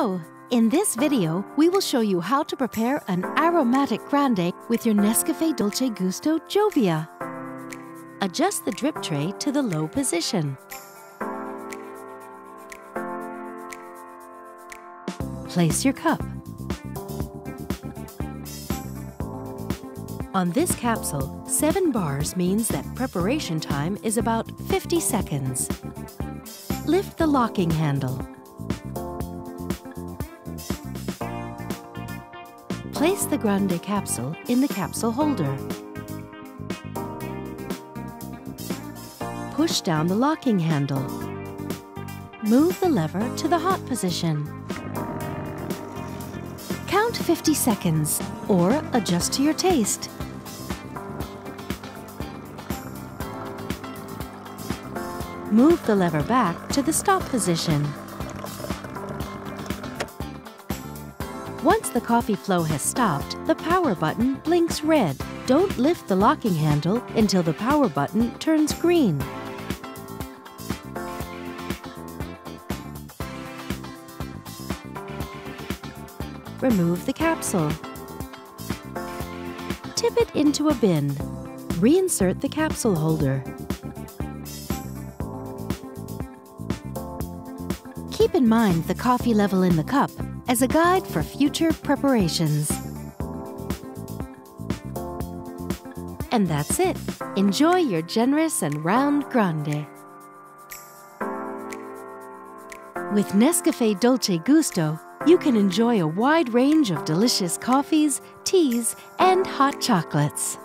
Hello! In this video, we will show you how to prepare an aromatic grande with your Nescafé Dolce Gusto Jovia. Adjust the drip tray to the low position. Place your cup. On this capsule, 7 bars means that preparation time is about 50 seconds. Lift the locking handle. Place the grande capsule in the capsule holder. Push down the locking handle. Move the lever to the hot position. Count 50 seconds or adjust to your taste. Move the lever back to the stop position. Once the coffee flow has stopped, the power button blinks red. Don't lift the locking handle until the power button turns green. Remove the capsule. Tip it into a bin. Reinsert the capsule holder. Keep in mind the coffee level in the cup as a guide for future preparations. And that's it. Enjoy your generous and round grande. With Nescafé Dolce Gusto, you can enjoy a wide range of delicious coffees, teas, and hot chocolates.